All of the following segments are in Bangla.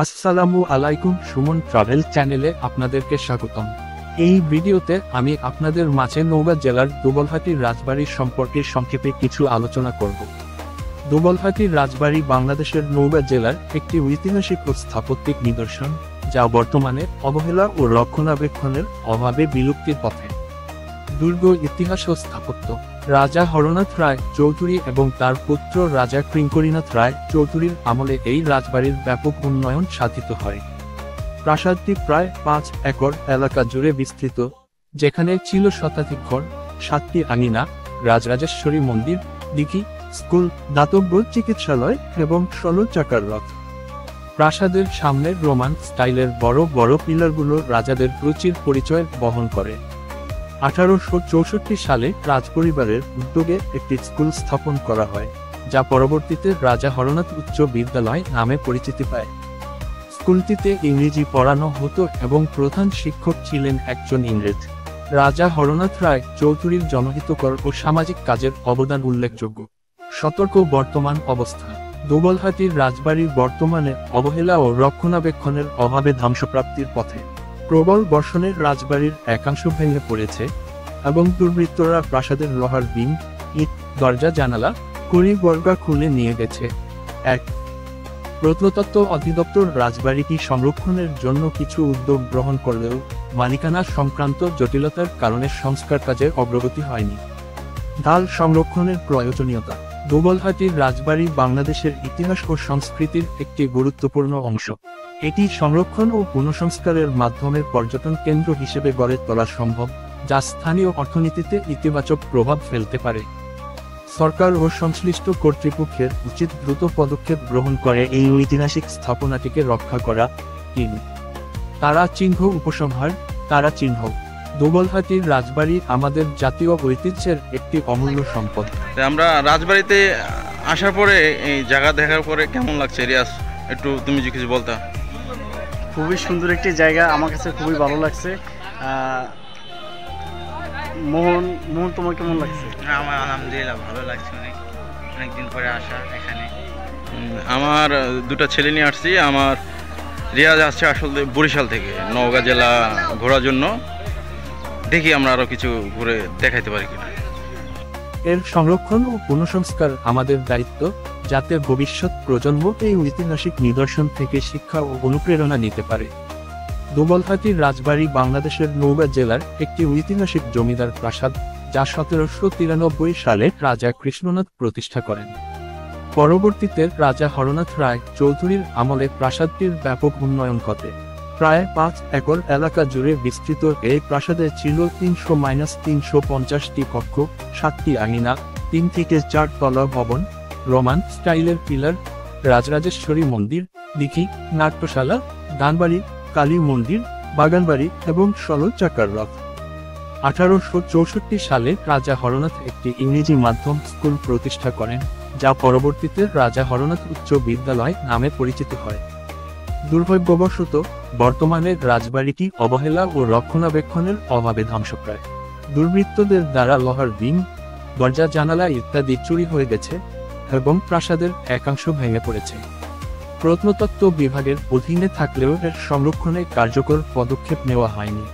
আসসালামু আলাইকুম, সুমন ট্রাভেল চ্যানেলে আপনাদেরকে স্বাগতম। এই ভিডিওতে আমি আপনাদের মাঝে নওগাঁ জেলার দুবলহাটির রাজবাড়ি সম্পর্কে সংক্ষেপে কিছু আলোচনা করব। দুবলহাটির রাজবাড়ি বাংলাদেশের নওগাঁ জেলার একটি ঐতিহাসিক ও স্থাপত্যিক নিদর্শন, যা বর্তমানে অবহেলা ও রক্ষণাবেক্ষণের অভাবে বিলুপ্তির পথে। দুর্গ ইতিহাস ও স্থাপত্য। রাজা হরনাথ রায় চৌধুরী এবং তার পুত্র রাজা কৃঙ্করীনাথ রায় চৌধুরীর আমলে এই রাজবাড়ির ব্যাপক উন্নয়ন সাধিত হয়। প্রাসাদটি প্রায় 5 একর এলাকা জুড়ে বিস্তৃত, যেখানে ছিল শতাধিক ঘর, 7টি আঙিনা, রাজরাজেশ্বরী মন্দির, দিঘি, স্কুল, দাতব্য চিকিৎসালয় এবং 16 চাকার রথ। প্রাসাদের সামনের রোমান স্টাইলের বড় বড় পিলারগুলো রাজাদের রুচির পরিচয় বহন করে। 1864 সালে রাজপরিবারের উদ্যোগে একটি স্কুল স্থাপন করা হয়, যা পরবর্তীতে রাজা হরনাথ উচ্চ বিদ্যালয় নামে পরিচিতি পায়। স্কুলটিতে ইংরেজি পড়ানো হতো এবং প্রধান শিক্ষক ছিলেন একজন ইংরেজ। রাজা হরনাথ রায় চৌধুরীর জনহিতকর ও সামাজিক কাজের অবদান উল্লেখযোগ্য। সতর্ক বর্তমান অবস্থা। দুবলহাটির রাজবাড়ির বর্তমানে অবহেলা ও রক্ষণাবেক্ষণের অভাবে ধ্বংসপ্রাপ্তির পথে। প্রবল বর্ষণের রাজবাড়ির একাংশ ভেঙে পড়েছে এবং দুর্বৃত্তরা প্রাসাদের লোহার বিম, ইট, দরজা, জানালা, কড়ি বর্গা খুলে নিয়ে গেছে। 1. প্রত্নতত্ত্ব অধিদপ্তর রাজবাড়িটি সংরক্ষণের জন্য কিছু উদ্যোগ গ্রহণ করলেও মালিকানা সংক্রান্ত জটিলতার কারণে সংস্কার কাজের অগ্রগতি হয়নি। ঢাল সংরক্ষণের প্রয়োজনীয়তা। দুবলহাটির রাজবাড়ি বাংলাদেশের ইতিহাস ও সংস্কৃতির একটি গুরুত্বপূর্ণ অংশ। এটি সংরক্ষণ ও পুনঃসংস্কারের মাধ্যমে পর্যটন কেন্দ্র হিসেবে গড়ে তোলা সম্ভব, যা স্থানীয় অর্থনীতিতে ইতিবাচক প্রভাব ফেলতে পারে। সরকার ও সংশ্লিষ্ট কর্তৃপক্ষের উচিত দ্রুত পদক্ষেপ গ্রহণ করে এই ঐতিহাসিক স্থাপনাটিকে রক্ষা করা। 3. তারা চিহ্ন উপসংহার। তারা চিহ্ন। দুবলহাটির রাজবাড়ি আমাদের জাতীয় ঐতিহ্যের একটি অমূল্য সম্পদ। আমরা রাজবাড়িতে আসার পরে এই জায়গা দেখার পরে কেমন লাগছে রিয়াজ, একটু তুমি যে কিছু বলতা। খুবই সুন্দর একটি জায়গা, আমার কাছে খুবই ভালো লাগছে। মোহন, তোমার কেমন লাগছে? আমার আলহামদুলিল্লাহ ভালো লাগছে, অনেকদিন পরে আসা এখানে। আমার দুটো ছেলে নিয়ে আসছি। আমার রিয়াজ আসছে আসলে বরিশাল থেকে নওগাঁ জেলা ঘোরার জন্য। দেখি আমরা আরো কিছু ঘুরে দেখাইতে পারি কিনা। এর সংরক্ষণ ও পুনঃসংস্কার আমাদের দায়িত্ব, যাতে ভবিষ্যৎ প্রজন্ম এই ঐতিহাসিক নিদর্শন থেকে শিক্ষা ও অনুপ্রেরণা নিতে পারে। দুবলহাটির রাজবাড়ি বাংলাদেশের নওগাঁ জেলার একটি ঐতিহাসিক জমিদার প্রাসাদ, যা 1793 সালে রাজা কৃষ্ণনাথ প্রতিষ্ঠা করেন। পরবর্তীতে রাজা হরনাথ রায় চৌধুরীর আমলে প্রাসাদটির ব্যাপক উন্নয়ন ঘটে। প্রায় 5 একর এলাকা জুড়ে বিস্তৃত এই প্রাসাদে ছিল 300-350টি কক্ষ, 7টি আঙিনা, 3 থেকে 4 তলা ভবন, রোমান স্টাইলের পিলার, রাজরাজেশ্বরী মন্দির, দিঘি, নাট্যশালা, দানবাড়ি, কালী মন্দির, বাগানবাড়ি এবং 16 চাকার রথ। 1864 সালে রাজা হরনাথ একটি ইংরেজি মাধ্যম স্কুল প্রতিষ্ঠা করেন, যা পরবর্তীতে রাজা হরনাথ উচ্চ বিদ্যালয় নামে পরিচিত হয়। দুর্ভাগ্যবশত বর্তমানে রাজবাড়িটি অবহেলা ও রক্ষণাবেক্ষণের অভাবে ধ্বংসপ্রায়। দুর্বৃত্তদের দ্বারা লোহার বিম, দরজা, জানালা ইত্যাদি চুরি হয়ে গেছে এবং প্রাসাদের একাংশ ভেঙে পড়েছে। প্রত্নতত্ত্ব বিভাগের অধীনে থাকলেও এর সংরক্ষণে কার্যকর পদক্ষেপ নেওয়া হয়নি।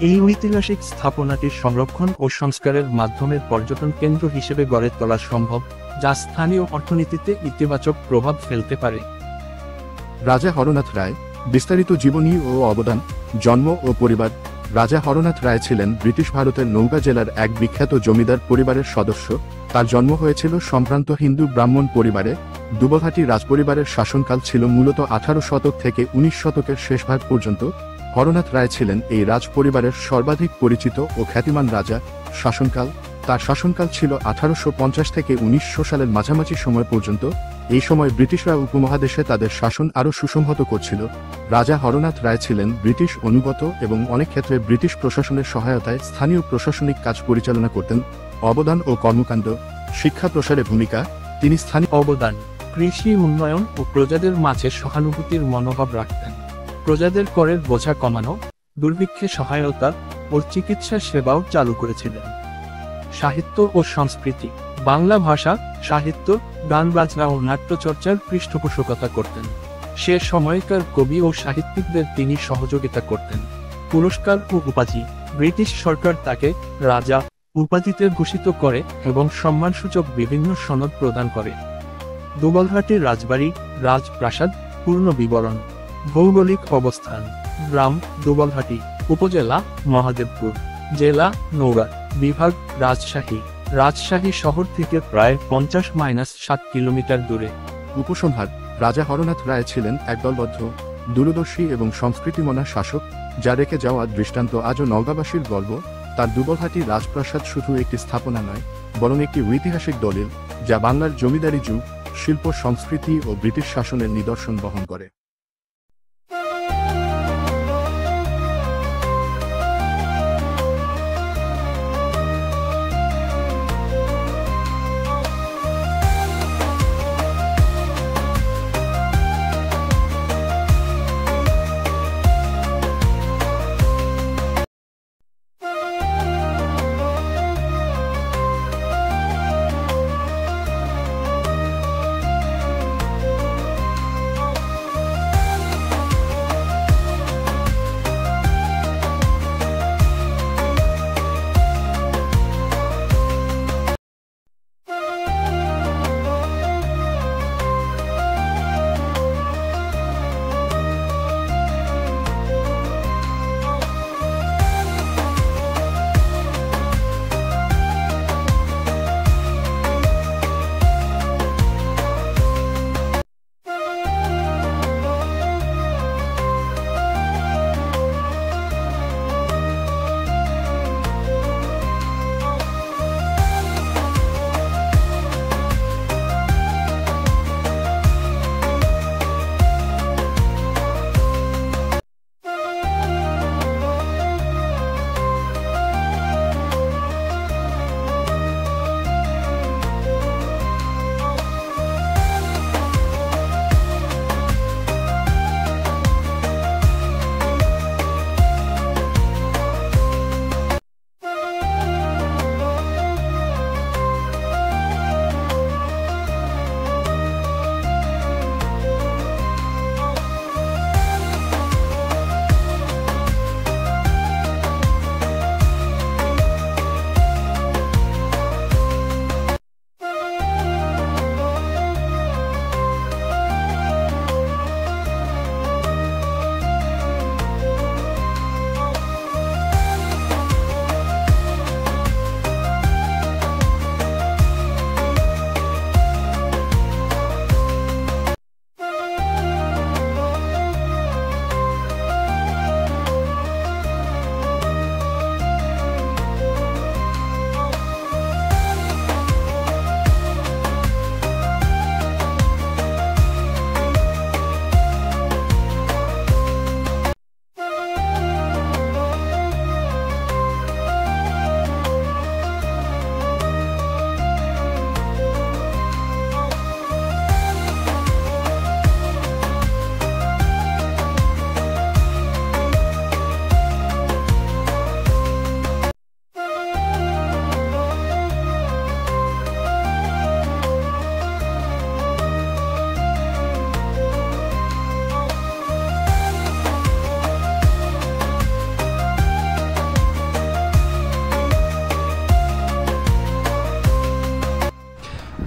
এই ঐতিহাসিক স্থাপনাটির সংরক্ষণ ও সংস্কারের মাধ্যমে পর্যটন কেন্দ্র হিসেবে গড়ে তোলা সম্ভব, যা স্থানীয় অর্থনীতিতে ইতিবাচক প্রভাব ফেলতে পারে। রাজা হরনাথ রায়। বিস্তারিত জীবনী ও অবদান। জন্ম ও পরিবার। রাজা হরনাথ রায় ছিলেন ব্রিটিশ ভারতের নওগাঁ জেলার এক বিখ্যাত জমিদার পরিবারের সদস্য। তার জন্ম হয়েছিল সম্ভ্রান্ত হিন্দু ব্রাহ্মণ পরিবারে। দুবলহাটি রাজপরিবারের শাসনকাল ছিল মূলত 18 শতক থেকে 19 শতকের শেষভাগ পর্যন্ত। হরনাথ রায় ছিলেন এই রাজপরিবারের সর্বাধিক পরিচিত ও খ্যাতিমান রাজা। শাসনকাল। তার শাসনকাল ছিল 1850 থেকে 1900 সালের মাঝামাঝি সময় পর্যন্ত। এই সময় ব্রিটিশরা উপমহাদেশে তাদের শাসন আরও সুসংহত করছিল। রাজা হরনাথ রায় ছিলেন ব্রিটিশ অনুগত এবং অনেক ক্ষেত্রে ব্রিটিশ প্রশাসনের সহায়তায় স্থানীয় প্রশাসনিক কাজ পরিচালনা করতেন। অবদান ও কর্মকাণ্ড। শিক্ষা প্রসারে ভূমিকা। তিনি স্থানীয় অবদান। কৃষি উন্নয়ন ও প্রজাদের মাঝে সহানুভূতির মনোভাব রাখতেন। প্রজাদের করের বোঝা কমানো, দুর্ভিক্ষে সহায়তা ও চিকিৎসা সেবাও চালু করেছিলেন। সাহিত্য ও সংস্কৃতি। বাংলা ভাষা, সাহিত্য, গান বাজনা ও নাট্যচর্চার পৃষ্ঠপোষকতা করতেন। সে সময়কার কবি ও সাহিত্যিকদের তিনি সহযোগিতা করতেন। পুরস্কার ও উপাধি: ব্রিটিশ সরকার তাকে রাজা উপাধিতে ভূষিত করে এবং সম্মানসূচক বিভিন্ন সনদ প্রদান করে। দুবলহাটি রাজবাড়ি, রাজপ্রাসাদ। পূর্ণ বিবরণ: ভৌগোলিক অবস্থান: গ্রাম দুবলহাটি, উপজেলা মহাদেবপুর, জেলা নওগাঁ, বিভাগ রাজশাহী। রাজশাহী শহর থেকে প্রায় 50-7 কিলোমিটার দূরে। উপসংহার: রাজা হরনাথ রায় ছিলেন এক দলবদ্ধ, দূরদর্শী এবং সংস্কৃতিমনা শাসক, যা রেখে যাওয়া দৃষ্টান্ত আজও নওগাঁবাসীর গর্ব। তার দুবলহাটি রাজপ্রাসাদ শুধু একটি স্থাপনা নয়, বরং একটি ঐতিহাসিক দলিল, যা বাংলার জমিদারি যুগ, শিল্প সংস্কৃতি ও ব্রিটিশ শাসনের নিদর্শন বহন করে।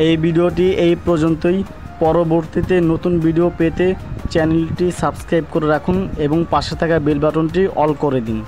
এই ভিডিওটি এই পর্যন্তই। পরবর্তীতে নতুন ভিডিও পেতে চ্যানেলটি সাবস্ক্রাইব করে রাখুন এবং পাশে থাকা বেল বাটনটি অল করে দিন।